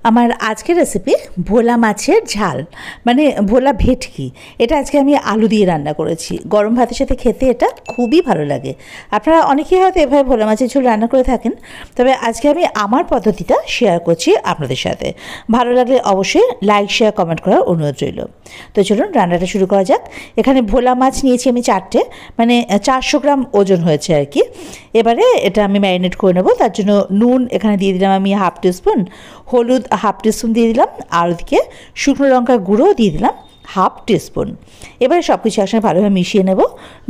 আমার আজকের রেসিপি ভোলা মাছের ঝাল, মানে ভোলা ভেটকি। এটা আজকে আমি আলু দিয়ে রান্না করেছি। গরম ভাতের সাথে খেতে এটা খুবই ভালো লাগে। আপনারা অনেকেই হয়তো এভাবে ভোলা মাছের ঝোল রান্না করে থাকেন, তবে আজকে আমি আমার পদ্ধতিটা শেয়ার করছি আপনাদের সাথে। ভালো লাগলে অবশ্যই লাইক, শেয়ার, কমেন্ট করার অনুরোধ রইল। তো চলুন রান্নাটা শুরু করা যাক। এখানে ভোলা মাছ নিয়েছি আমি 4টে, মানে 400 গ্রাম ওজন হয়েছে আর কি। এবারে এটা আমি ম্যারিনেট করে নেবো। তার জন্য নুন এখানে দিয়ে দিলাম আমি হাফ টিস্পুন, হলুদ হাফ টিস্পুন দিয়ে দিলাম, আর ওদিকে শুকনো লঙ্কার গুঁড়োও দিয়ে দিলাম হাফ টিস্পুন। এবারে সব কিছু একসঙ্গে ভালোভাবে মিশিয়ে নেব।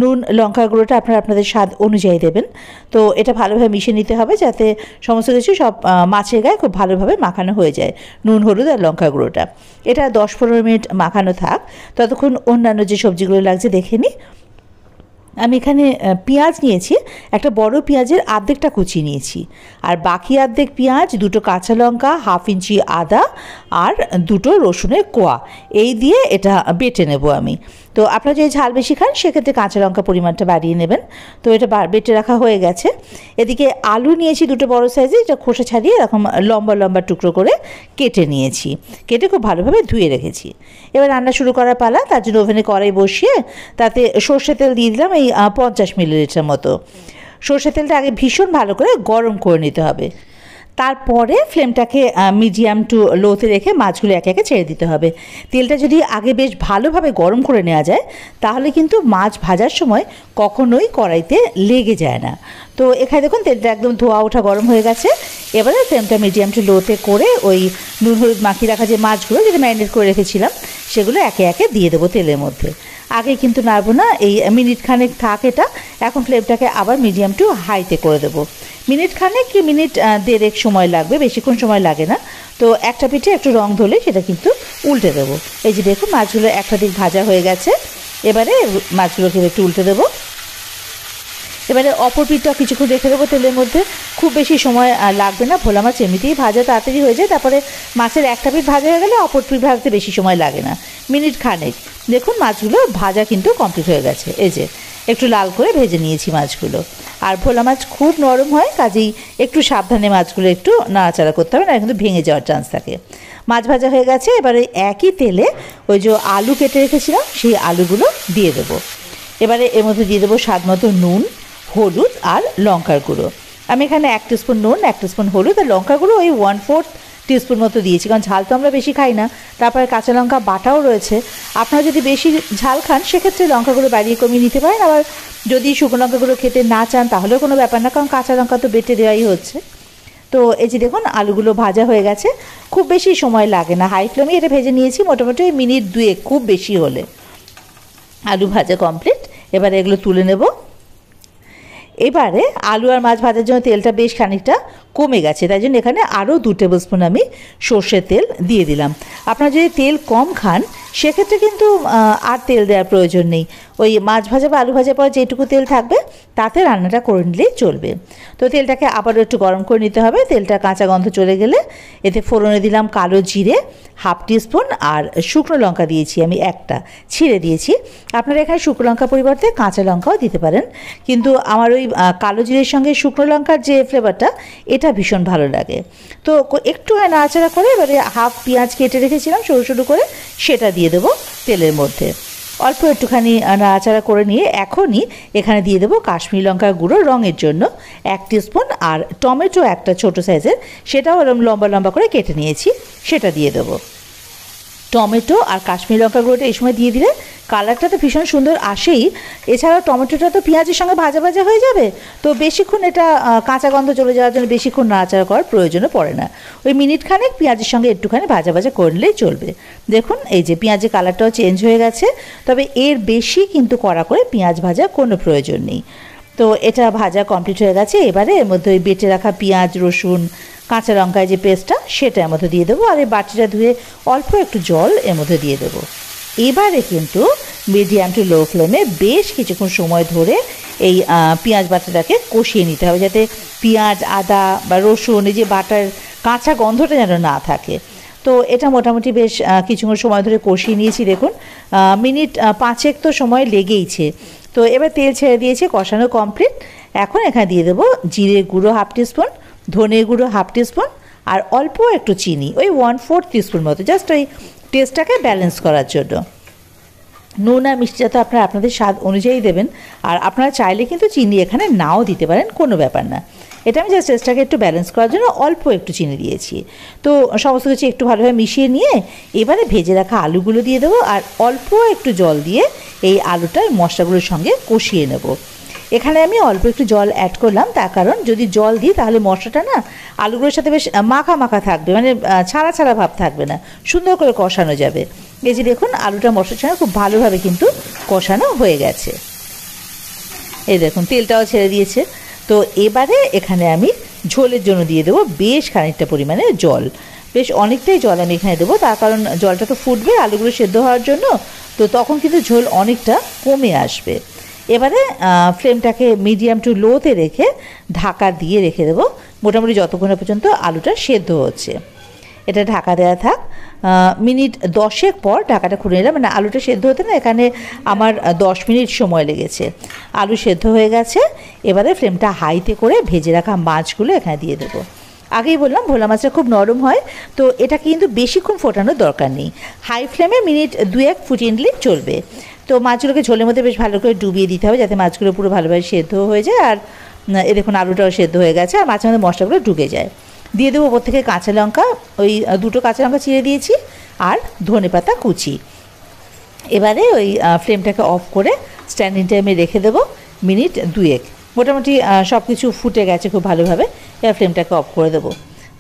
নুন লঙ্কার গুঁড়োটা আপনারা আপনাদের স্বাদ অনুযায়ী দেবেন। তো এটা ভালোভাবে মিশিয়ে নিতে হবে যাতে সমস্ত কিছু সব মাছের গায়ে খুব ভালোভাবে মাখানো হয়ে যায়, নুন, হলুদ আর লঙ্কার গুঁড়োটা। এটা 10-15 মিনিট মাখানো থাক, ততক্ষণ অন্যান্য যে সবজিগুলো লাগছে দেখে নিই। আমি এখানে পেঁয়াজ নিয়েছি, একটা বড় পেঁয়াজের অর্ধেকটা কুচিয়ে নিয়েছি, আর বাকি অর্ধেক পেঁয়াজ, 2টো কাঁচা লঙ্কা, হাফ ইঞ্চি আদা আর 2টো রসুনের কোয়া, এই দিয়ে এটা বেটে নেব আমি। তো আপনারা যদি ঝাল বেশি খান সেক্ষেত্রে কাঁচা লঙ্কা পরিমাণটা বাড়িয়ে নেবেন। তো এটা বেটে রাখা হয়ে গেছে। এদিকে আলু নিয়েছি 2টো বড় সাইজে, এটা খোসা ছাড়িয়ে এরকম লম্বা লম্বা টুকরো করে কেটে নিয়েছি, কেটে খুব ভালোভাবে ধুয়ে রেখেছি। এবার রান্না শুরু করার পালা। তার জন্য ওভেনে কড়াই বসিয়ে তাতে সর্ষে তেল দিয়ে দিলাম এই 50 মিলিলিটার মতো। সর্ষে তেলটা আগে ভীষণ ভালো করে গরম করে নিতে হবে। তারপরে ফ্লেমটাকে মিডিয়াম টু লোতে রেখে মাছগুলো একে একে ছেড়ে দিতে হবে। তেলটা যদি আগে বেশ ভালোভাবে গরম করে নেওয়া যায় তাহলে কিন্তু মাছ ভাজার সময় কখনোই কড়াইতে লেগে যায় না। তো এখানে দেখুন তেলটা একদম ধোয়া ওঠা গরম হয়ে গেছে। এবারে ফ্লেমটা মিডিয়াম টু লোতে করে ওই নুন হলুদ মাখিয়ে রাখা যে মাছগুলো যেটা ম্যারিনেট করে রেখেছিলাম সেগুলো একে একে দিয়ে দেবো তেলের মধ্যে। আগে কিন্তু নাড়বো না, এই মিনিট খানেক থাক এটা। এখন ফ্লেমটাকে আবার মিডিয়াম টু হাইতে করে দেবো। মিনিট খানেক কি মিনিট দেড়েক সময় লাগবে, বেশিক্ষণ সময় লাগে না। তো একটা পিঠে একটু রং ধরলে সেটা কিন্তু উল্টে দেবো। এই যে দেখুন মাছগুলো একটা দিক ভাজা হয়ে গেছে। এবারে মাছগুলোকে একটু উল্টে দেবো। এবারে অপর পিঠটা কিছুক্ষণ রেখে দেবো তেলের মধ্যে। খুব বেশি সময় লাগবে না, ভোলা মাছ এমনিতেই ভাজা তাড়াতাড়ি হয়ে যায়। তারপরে মাছের একটা পিঠ ভাজা হয়ে গেলে অপর পিঠ ভাজতে বেশি সময় লাগে না, মিনিট খানেক। দেখুন মাছগুলো ভাজা কিন্তু কমপ্লিট হয়ে গেছে। এই যে একটু লাল করে ভেজে নিয়েছি মাছগুলো। আর ভোলা মাছ খুব নরম হয়, কাজেই একটু সাবধানে মাছগুলো একটু নাড়াচাড়া করতে হবে, না কিন্তু ভেঙে যাওয়ার চান্স থাকে। মাছ ভাজা হয়ে গেছে। এবারে একই তেলে ওই যে আলু কেটে রেখেছিলাম সেই আলুগুলো দিয়ে দেবো। এবারে এর মধ্যে দিয়ে দেবো স্বাদ মতো নুন, হলুদ আর লঙ্কার গুঁড়ো। আমি এখানে 1 টিস্পুন নুন, 1 টিস্পুন হলুদ আর লঙ্কার গুঁড়ো ওই 1/4 টিস্পুন মতো দিয়েছি, কারণ ঝাল তো আমরা বেশি খাই না। তারপরে কাঁচা লঙ্কা বাটাও রয়েছে। আপনারা যদি বেশি ঝাল খান সেক্ষেত্রে লঙ্কাগুলো বাড়িয়ে কমিয়ে নিতে পারেন। আবার যদি শুকনো লঙ্কাগুলো খেতে না চান তাহলেও কোনো ব্যাপার না, কারণ কাঁচা লঙ্কা তো বেটে দেওয়াই হচ্ছে। তো এই যে দেখুন আলুগুলো ভাজা হয়ে গেছে। খুব বেশি সময় লাগে না, হাই ফ্লেমে এটা ভেজে নিয়েছি মোটামুটি মিনিট 2, খুব বেশি হলে। আলু ভাজা কমপ্লিট। এবারে এগুলো তুলে নেব। এবারে আলু আর মাছ ভাজার জন্য তেলটা বেশ খানিকটা কমে গেছে, তাই জন্য এখানে আরও 2 টেবিল স্পুন আমি সর্ষের তেল দিয়ে দিলাম। আপনারা যদি তেল কম খান সেক্ষেত্রে কিন্তু আর তেল দেওয়ার প্রয়োজন নেই। ওই মাছ ভাজা বা আলু ভাজার পর যেটুকু তেল থাকবে তাতে রান্নাটা করে নিলেই চলবে। তো তেলটাকে আবারও একটু গরম করে নিতে হবে। তেলটা কাঁচা গন্ধ চলে গেলে এতে ফোড়নে দিলাম কালো জিরে হাফ টিস্পুন, আর শুকনো লঙ্কা দিয়েছি আমি একটা, ছিঁড়ে দিয়েছি। আপনারা এখানে শুকনো লঙ্কার পরিবর্তে কাঁচা লঙ্কাও দিতে পারেন, কিন্তু আমার ওই কালো জিরের সঙ্গে শুকনো লঙ্কার যে ফ্লেভারটা এটা ভীষণ ভালো লাগে। তো একটু নাড়াচাড়া করে এবারে হাফ পেঁয়াজ কেটে রেখেছিলাম সরু সরু করে, সেটা দিয়ে দেবো তেলের মধ্যে। অল্প একটুখানি নাড়াচাড়া করে নিয়ে এখনই এখানে দিয়ে দেবো কাশ্মীরি লঙ্কার গুঁড়ো রঙের জন্য 1 টিস্পুন, আর টমেটো একটা ছোটো সাইজের, সেটাও এরকম লম্বা লম্বা করে কেটে নিয়েছি, সেটা দিয়ে দেবো। টমেটো আর কাশ্মীরি লঙ্কা গুঁড়োটা এই সময় দিয়ে দিলে কালারটা তো ভীষণ সুন্দর আসেই। এছাড়াও টমেটোটা তো পেঁয়াজের সঙ্গে ভাজা ভাজা হয়ে যাবে, তো বেশিক্ষণ এটা কাঁচা গন্ধ চলে যাওয়ার জন্য বেশিক্ষণ নাড়াচাড়া করার প্রয়োজনও পড়ে না। ওই মিনিট খানেক পেঁয়াজের সঙ্গে একটুখানি ভাজা ভাজা করলেই চলবে। দেখুন এই যে পেঁয়াজের কালারটাও চেঞ্জ হয়ে গেছে, তবে এর বেশি কিন্তু কড়া করে পেঁয়াজ ভাজা কোনো প্রয়োজন নেই। তো এটা ভাজা কমপ্লিট হয়ে গেছে। এবারে এর মধ্যে ওই বেটে রাখা পেঁয়াজ, রসুন, কাঁচা লঙ্কায় যে পেস্টটা সেটা এর মধ্যে দিয়ে দেবো, আর এই বাটিটা ধুয়ে অল্প একটু জল এর মধ্যে দিয়ে দেবো। এবারে কিন্তু মিডিয়াম টু লো ফ্লেমে বেশ কিছুক্ষণ সময় ধরে এই পেঁয়াজ বাটাটাকে কষিয়ে নিতে হবে, যাতে পেঁয়াজ, আদা বা রসুন এই যে বাটার কাঁচা গন্ধটা যেন না থাকে। তো এটা মোটামুটি বেশ কিছুক্ষণ সময় ধরে কষিয়ে নিয়েছি। দেখুন মিনিট 5 তো সময় লেগেইছে। তো এবার তেল ছেড়ে দিয়েছে, কষানো কমপ্লিট। এখন এখানে দিয়ে দেবো জিরে গুঁড়ো হাফ টিস্পুন, ধনে গুঁড়ো হাফ টিস্পুন, আর অল্প একটু চিনি, ওই 1/4 টিস্পুন মতো, জাস্ট ওই টেস্টটাকে ব্যালেন্স করার জন্য। নুন আর মিষ্টিটা তো আপনারা আপনাদের স্বাদ অনুযায়ী দেবেন, আর আপনারা চাইলে কিন্তু চিনি এখানে নাও দিতে পারেন, কোনো ব্যাপার না। এটা আমি জাস্ট টেস্টটাকে একটু ব্যালেন্স করার জন্য অল্প একটু চিনি দিয়েছি। তো সমস্ত কিছু একটু ভালোভাবে মিশিয়ে নিয়ে এবারে ভেজে রাখা আলুগুলো দিয়ে দেবো, আর অল্প একটু জল দিয়ে এই আলুটা মশলাগুলোর সঙ্গে কষিয়ে নেব। এখানে আমি অল্প একটু জল অ্যাড করলাম, তার কারণ যদি জল দিই তাহলে মশলাটা না আলুগুলোর সাথে বেশ মাখা মাখা থাকবে, মানে ছাড়া ছাড়া ভাব থাকবে না, সুন্দর করে কষানো যাবে। এই যে দেখুন আলুটা মশলার সঙ্গে খুব ভালোভাবে কিন্তু কষানো হয়ে গেছে। এই দেখুন তেলটাও ছেড়ে দিয়েছে। তো এবারে এখানে আমি ঝোলের জন্য দিয়ে দেবো বেশ খানিকটা পরিমাণে জল, বেশ অনেকটাই জল আমি এখানে দেবো, তার কারণ জলটা তো ফুটবে আলুগুলো সেদ্ধ হওয়ার জন্য, তো তখন কিন্তু ঝোল অনেকটা কমে আসবে। এবারে ফ্লেমটাকে মিডিয়াম টু লোতে রেখে ঢাকা দিয়ে রেখে দেবো মোটামুটি যতক্ষণ পর্যন্ত আলুটা সেদ্ধ হচ্ছে। এটা ঢাকা দেওয়া থাক। মিনিট 10 পর ঢাকাটা খুলে নিলাম, মানে আলুটা সেদ্ধ হতে না এখানে আমার 10 মিনিট সময় লেগেছে। আলু সেদ্ধ হয়ে গেছে। এবারে ফ্লেমটা হাইতে করে ভেজে রাখা মাছগুলো এখানে দিয়ে দেবো। আগেই বললাম ভোলা মাছটা খুব নরম হয়, তো এটা কিন্তু বেশিক্ষণ ফোটানোর দরকার নেই, হাই ফ্লেমে মিনিট 2-1 ফুটিয়ে নিলেই চলবে। তো মাছগুলোকে ঝোলের মধ্যে বেশ ভালো করে ডুবিয়ে দিতে হবে যাতে মাছগুলো পুরো ভালোভাবে সেদ্ধ হয়ে যায়। আর এ দেখুন আলুটাও সেদ্ধ হয়ে গেছে, আর মাছের মধ্যে মশলাগুলো ঢুকে যায়। দিয়ে দেবো ওপর থেকে কাঁচা লঙ্কা, ওই 2টো কাঁচা লঙ্কা চিড়ে দিয়েছি, আর ধনেপাতা কুচি। এবারে ওই ফ্লেমটাকে অফ করে স্ট্যান্ডিং টাইমে রেখে দেবো মিনিট 2-1। মোটামুটি সব কিছু ফুটে গেছে খুব ভালোভাবে। এবার ফ্লেমটাকে অফ করে দেবো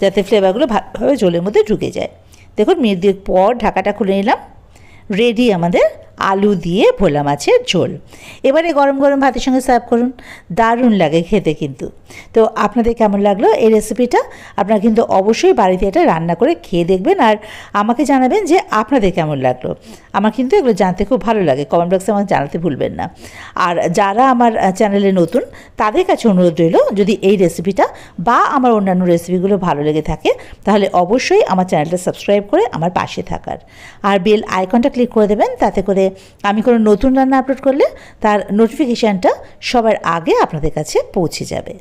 যাতে ফ্লেভারগুলো ভালোভাবে ঝোলের মধ্যে ঢুকে যায়। দেখুন মিনিট 2 পর ঢাকাটা খুলে নিলাম। রেডি আমাদের আলু দিয়ে ভোলা মাছের ঝোল। এবারে গরম গরম ভাতের সঙ্গে সার্ভ করুন, দারুণ লাগে খেতে কিন্তু। তো আপনাদের কেমন লাগলো এই রেসিপিটা? আপনারা কিন্তু অবশ্যই বাড়িতে এটা রান্না করে খেয়ে দেখবেন, আর আমাকে জানাবেন যে আপনাদের কেমন লাগলো। আমার কিন্তু এগুলো জানতে খুব ভালো লাগে, কমেন্ট বক্সে আমাকে জানাতে ভুলবেন না। আর যারা আমার চ্যানেলে নতুন তাদের কাছে অনুরোধ রইল, যদি এই রেসিপিটা বা আমার অন্যান্য রেসিপিগুলো ভালো লেগে থাকে তাহলে অবশ্যই আমার চ্যানেলটা সাবস্ক্রাইব করে আমার পাশে থাকার, আর বেল আইকনটা ক্লিক করে দেবেন, তাতে করে আমি কোনো নতুন রান্না আপলোড করলে তার নোটিফিকেশানটা সবার আগে আপনাদের কাছে পৌঁছে যাবে।